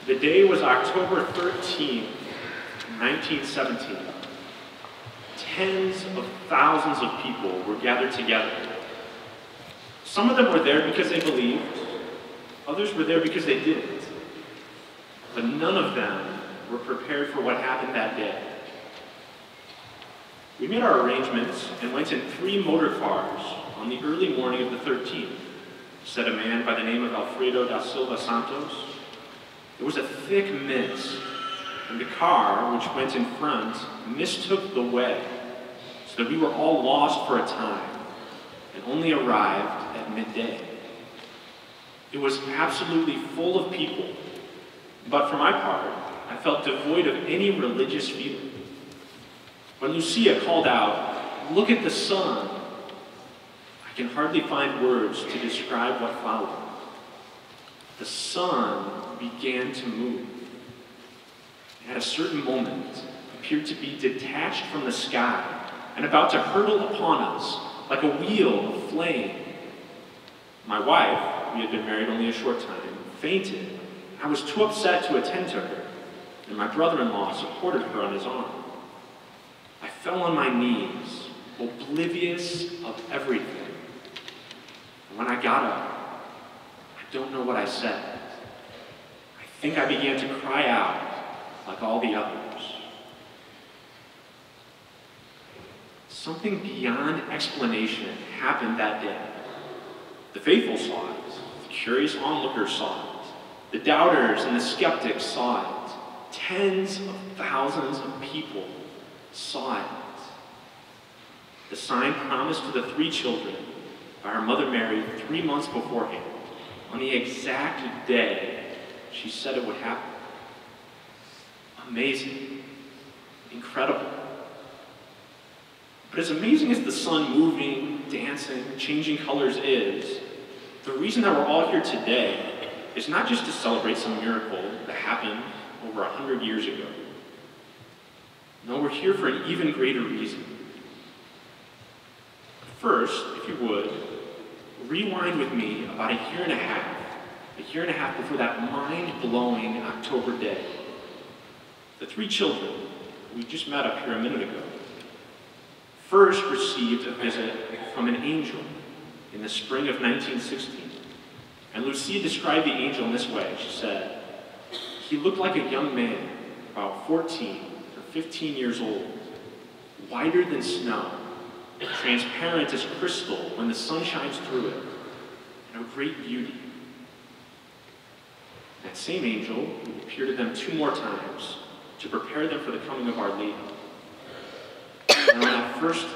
The day was October 13th, 1917. Tens of thousands of people were gathered together. Some of them were there because they believed, others were there because they didn't. But none of them were prepared for what happened that day. We made our arrangements and went in 3 motor cars on the early morning of the 13th, said a man by the name of Alfredo da Silva Santos. There was a thick mist, and the car, which went in front, mistook the way, so that we were all lost for a time, and only arrived at midday. It was absolutely full of people, but for my part, I felt devoid of any religious feeling. When Lucia called out, "Look at the sun," I can hardly find words to describe what followed. The sun began to move. At a certain moment, appeared to be detached from the sky and about to hurtle upon us like a wheel of flame. My wife, we had been married only a short time, fainted. I was too upset to attend to her, and my brother-in-law supported her on his arm. I fell on my knees, oblivious of everything. And when I got up, I don't know what I said. I think I began to cry out like all the others. Something beyond explanation happened that day. The faithful saw it, the curious onlookers saw it, the doubters and the skeptics saw it. Tens of thousands of people saw it. The sign promised to the 3 children by our mother Mary 3 months beforehand, on the exact day she said it would happen. Amazing. Incredible. But as amazing as the sun moving, dancing, changing colors is, the reason that we're all here today is not just to celebrate some miracle that happened over 100 years ago. No, we're here for an even greater reason. First, if you would, rewind with me about a year and a half before that mind-blowing October day. The 3 children we just met up here a minute ago first received a visit from an angel in the spring of 1916. And Lucia described the angel in this way. She said, "He looked like a young man, about 14 or 15 years old, whiter than snow, transparent as crystal when the sun shines through it, and of great beauty." That same angel appeared to them 2 more times to prepare them for the coming of Our Lady. And on that first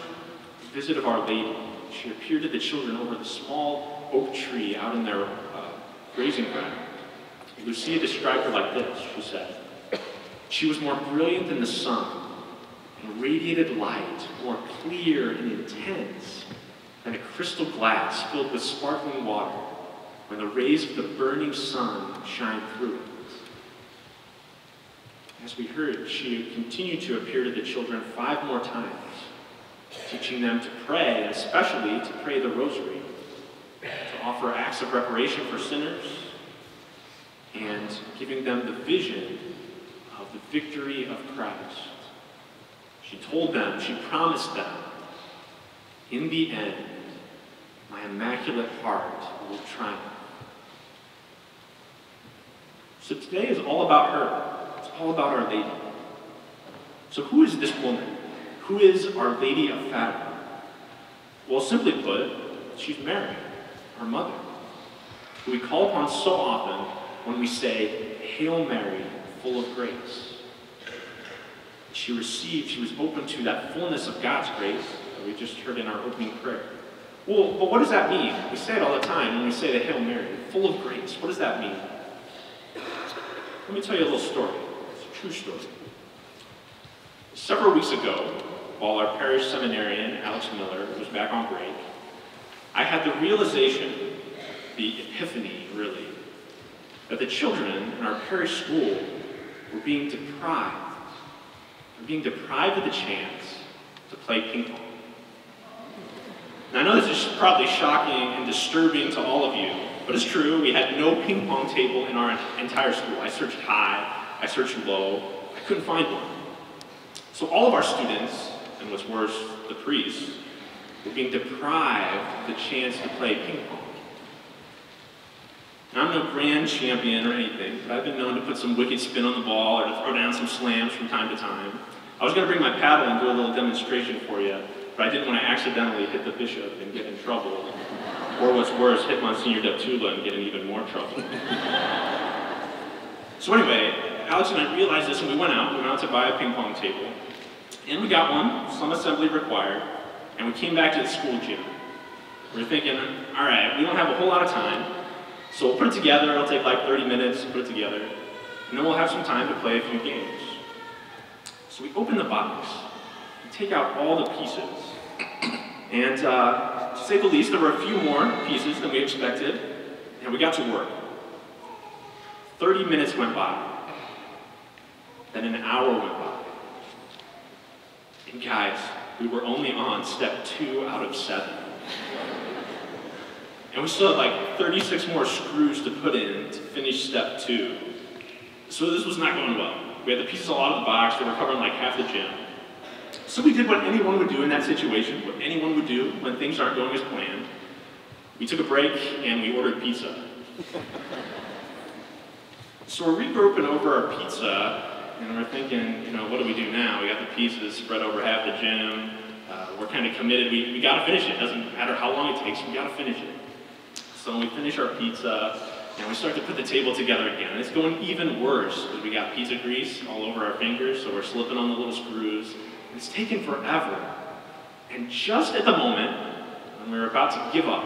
visit of Our Lady, she appeared to the children over the small oak tree out in their grazing ground. Lucia described her like this. She said, "She was more brilliant than the sun, and radiated light more clear and intense than a crystal glass filled with sparkling water when the rays of the burning sun shine through it." As we heard, she continued to appear to the children 5 more times, teaching them to pray, and especially to pray the rosary, to offer acts of reparation for sinners, and giving them the vision of the victory of Christ. She told them, she promised them, "In the end, my immaculate heart will triumph." So today is all about her. It's all about Our Lady. So who is this woman? Who is Our Lady of Fatima? Well, simply put, she's Mary, our mother, who we call upon so often when we say, "Hail Mary, full of grace." She was open to that fullness of God's grace that we just heard in our opening prayer. Well, but what does that mean? We say it all the time when we say the Hail Mary, full of grace. What does that mean? Let me tell you a little story. It's a true story. Several weeks ago, while our parish seminarian, Alex Miller, was back on break, I had the realization, the epiphany, really, that the children in our parish school were being deprived. They were being deprived of the chance to play ping pong. Now, I know this is probably shocking and disturbing to all of you, But it's true, we had no ping pong table in our entire school. I searched high, I searched low, I couldn't find one. So all of our students, and what's worse, the priests, were being deprived of the chance to play ping pong. Now, I'm no grand champion or anything, but I've been known to put some wicked spin on the ball or to throw down some slams from time to time. I was going to bring my paddle and do a little demonstration for you, but I didn't want to accidentally hit the bishop and get in trouble. Or what's worse, hit Monsignor Deptula and get in even more trouble. So anyway, Alex and I realized this and we went out to buy a ping pong table. And we got one, some assembly required, and we came back to the school gym. We were thinking, all right, we don't have a whole lot of time, so we'll put it together, it'll take like 30 minutes to put it together, and then we'll have some time to play a few games. So we open the box, we take out all the pieces, and to say the least, there were a few more pieces than we expected, and we got to work. 30 minutes went by, then an hour went by. And guys, we were only on step 2 out of 7. And we still had like 36 more screws to put in to finish step 2. So this was not going well. We had the pieces all out of the box, they were covering like half the gym. So we did what anyone would do in that situation, what anyone would do when things aren't going as planned. We took a break and we ordered pizza. So we're regrouping over our pizza, and we're thinking, you know, what do we do now? We got the pieces spread over half the gym. We're kind of committed. We got to finish it. Doesn't matter how long it takes. We got to finish it. So we finish our pizza, and we start to put the table together again. And it's going even worse because we got pizza grease all over our fingers, so we're slipping on the little screws. It's taken forever. And just at the moment when we were about to give up,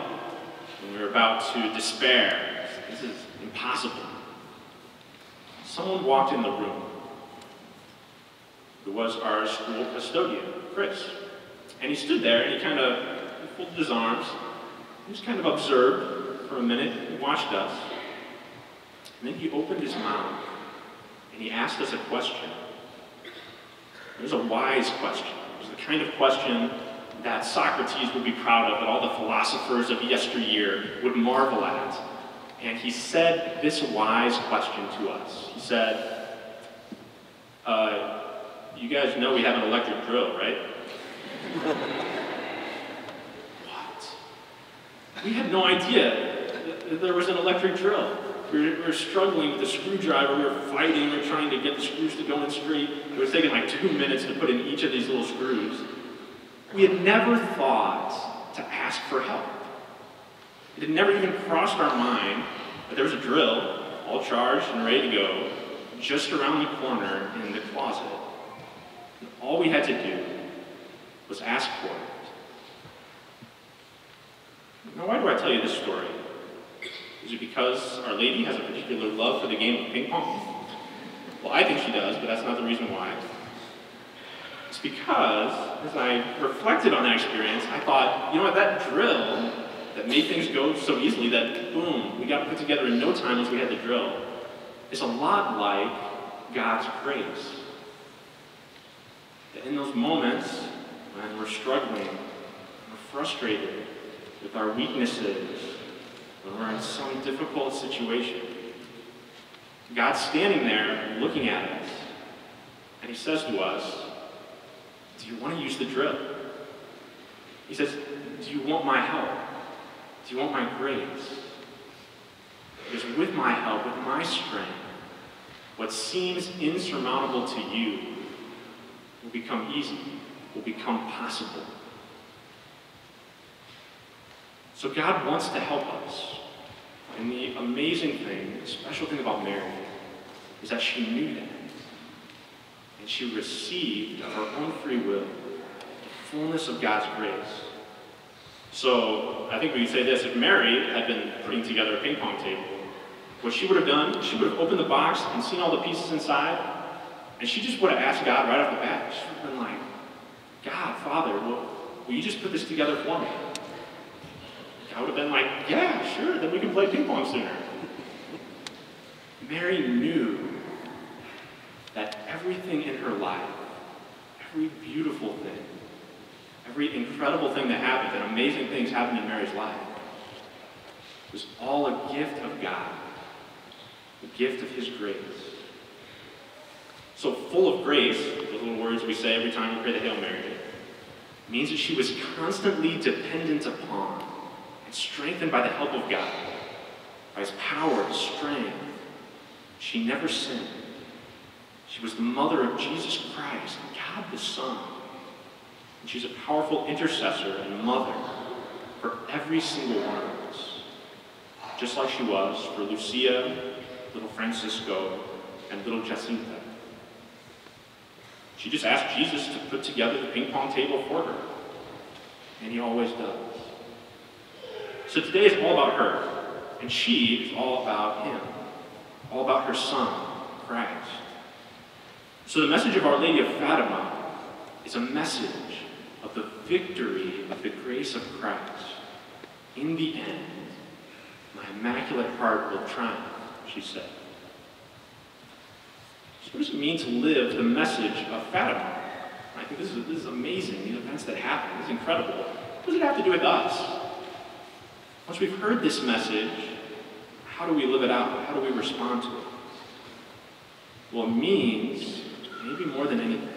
when we were about to despair, this is impossible, someone walked in the room. It was our school custodian, Chris. And he stood there and he kind of folded his arms. He just kind of observed for a minute. He watched us. And then he opened his mouth and he asked us a question. It was a wise question. It was the kind of question that Socrates would be proud of, that all the philosophers of yesteryear would marvel at. And he said this wise question to us. He said, you guys know we have an electric drill, right? What? We had no idea that there was an electric drill. We were struggling with the screwdriver, we were fighting, we were trying to get the screws to go in straight. It was taking like 2 minutes to put in each of these little screws. We had never thought to ask for help. It had never even crossed our mind that there was a drill, all charged and ready to go, just around the corner in the closet. And all we had to do was ask for it. Now, why do I tell you this story? Is it because Our Lady has a particular love for the game of ping pong? Well, I think she does, but that's not the reason why. It's because, as I reflected on that experience, I thought, you know what, that drill that made things go so easily that, boom, we got put together in no time once we had the drill, is a lot like God's grace. That in those moments when we're struggling, we're frustrated with our weaknesses, when we're in some difficult situation, God's standing there looking at us, and he says to us, do you want to use the drill? He says, do you want my help? Do you want my grace? Because with my help, with my strength, what seems insurmountable to you will become easy, will become possible. So God wants to help us. And the amazing thing, the special thing about Mary, is that she knew that. And she received of her own free will the fullness of God's grace. So I think we can say this, if Mary had been putting together a ping pong table, what she would have done, she would have opened the box and seen all the pieces inside, and she just would have asked God right off the bat. She would have been like, God, Father, will you just put this together for me? God would have been like, yeah, sure, then we can play ping pong sooner. Mary knew that everything in her life, every beautiful thing, every incredible thing that happened, and amazing things happened in Mary's life, It was all a gift of God, a gift of his grace. So full of grace, those little words we say every time we pray the Hail Mary, means that she was constantly dependent upon and strengthened by the help of God, by his power, his strength. She never sinned. She was the mother of Jesus Christ, God the Son. And she's a powerful intercessor and mother for every single one of us, just like she was for Lucia, little Francisco, and little Jacinta. She just asked Jesus to put together the ping pong table for her, and he always does. So today is all about her, and she is all about him, all about her son, Christ. So the message of Our Lady of Fatima is a message of the victory of the grace of Christ. In the end, my immaculate heart will triumph, she said. So what does it mean to live the message of Fatima? I think this is amazing, these events that happen. This is incredible. What does it have to do with us? Once we've heard this message, how do we live it out? How do we respond to it? Well, it means, maybe more than anything,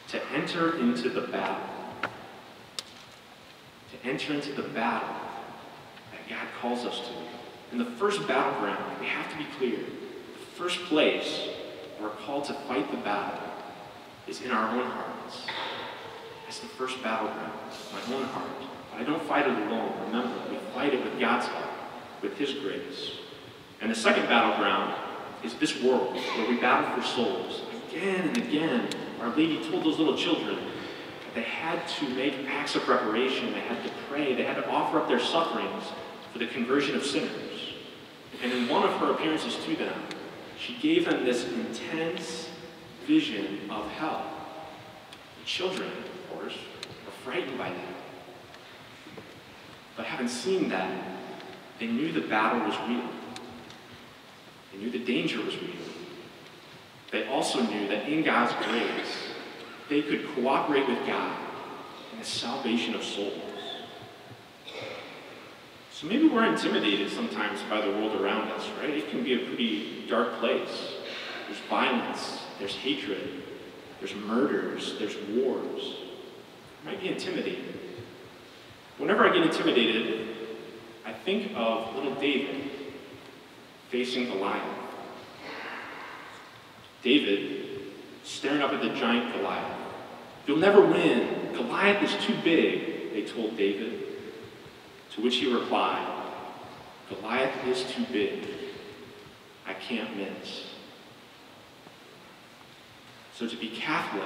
to enter into the battle. To enter into the battle that God calls us to. In the first battleground, we have to be clear. The first place we're called to fight the battle is in our own hearts. That's the first battleground, my own heart. But I don't fight it alone. Remember, we fight it with God's help, with his grace. And the second battleground is this world, where we battle for souls. Again and again, Our Lady told those little children that they had to make acts of preparation, they had to pray, they had to offer up their sufferings for the conversion of sinners. And in one of her appearances to them, she gave them this intense vision of hell. The children, of course, were frightened by that. But having seen that, they knew the battle was real. They knew the danger was real. They also knew that in God's grace, they could cooperate with God in the salvation of souls. So maybe we're intimidated sometimes by the world around us, right? It can be a pretty dark place. There's violence, there's hatred, there's murders, there's wars. It might be intimidating. Whenever I get intimidated, I think of little David facing Goliath. David staring up at the giant Goliath. You'll never win. Goliath is too big, they told David. To which he replied, Goliath is too big. I can't miss. So to be Catholic,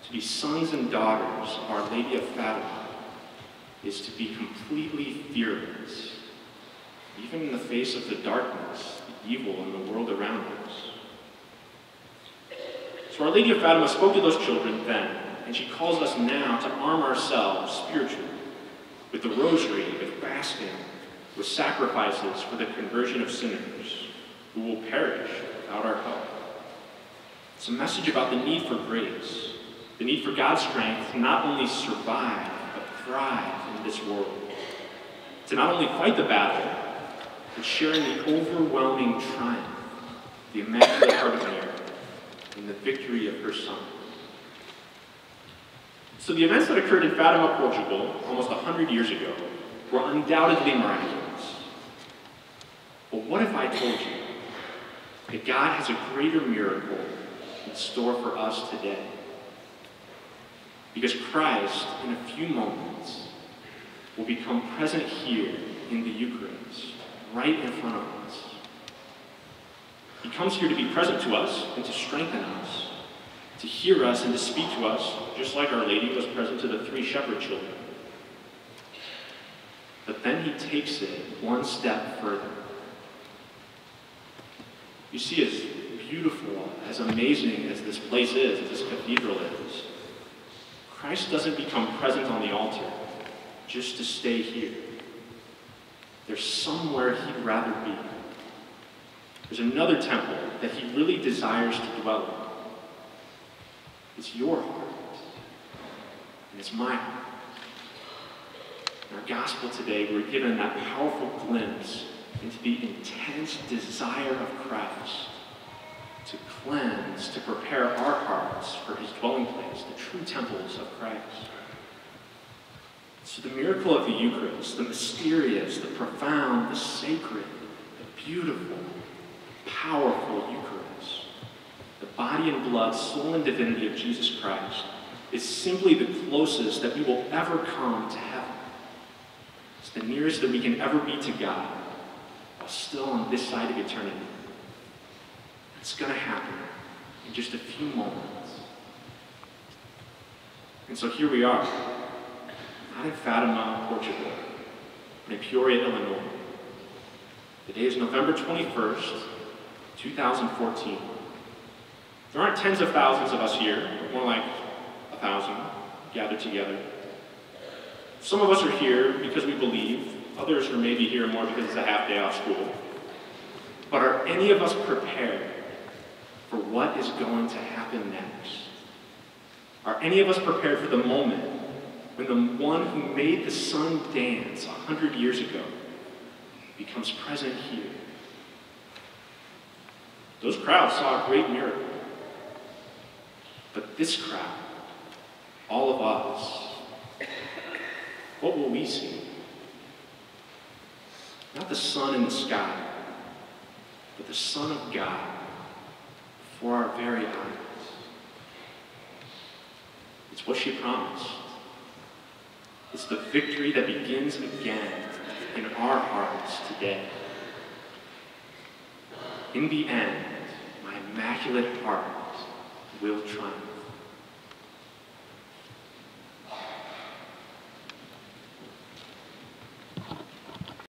to be sons and daughters of Our Lady of Fatima, is to be completely fearless, even in the face of the darkness, the evil in the world around us. So Our Lady of Fatima spoke to those children then, and she calls us now to arm ourselves spiritually, with the rosary, with fasting, with sacrifices for the conversion of sinners who will perish without our help. It's a message about the need for grace, the need for God's strength to not only survive, but thrive in this world. To not only fight the battle, but share in the overwhelming triumph, the Immaculate Heart of Mary, and the victory of her Son. So the events that occurred in Fatima, Portugal, almost 100 years ago, were undoubtedly miraculous. But what if I told you that God has a greater miracle in store for us today? Because Christ, in a few moments, will become present here in the Eucharist, right in front of us. He comes here to be present to us and to strengthen us, to hear us and to speak to us, just like Our Lady was present to the 3 shepherd children. But then he takes it one step further. You see, as beautiful, as amazing as this place is, as this cathedral is, Christ doesn't become present on the altar just to stay here. There's somewhere he'd rather be. There's another temple that he really desires to dwell in. It's your heart, and it's my heart. In our gospel today, we're given that powerful glimpse into the intense desire of Christ to cleanse, to prepare our hearts for his dwelling place, the true temples of Christ. So the miracle of the Eucharist, the mysterious, the profound, the sacred, the beautiful, powerful Eucharist, the body and blood, soul and divinity of Jesus Christ, is simply the closest that we will ever come to heaven. It's the nearest that we can ever be to God while still on this side of eternity. It's going to happen in just a few moments. And so here we are, not in Fatima, Portugal, but in Peoria, Illinois. The day is November 21st, 2014. There aren't tens of thousands of us here, but more like 1,000 gathered together. Some of us are here because we believe, others are maybe here more because it's a half day off school. But are any of us prepared for what is going to happen next? Are any of us prepared for the moment when the one who made the sun dance 100 years ago becomes present here? Those crowds saw a great miracle. But this crowd, all of us, what will we see? Not the sun in the sky, but the Son of God before our very eyes. It's what she promised. It's the victory that begins again in our hearts today. In the end, my immaculate heart will triumph.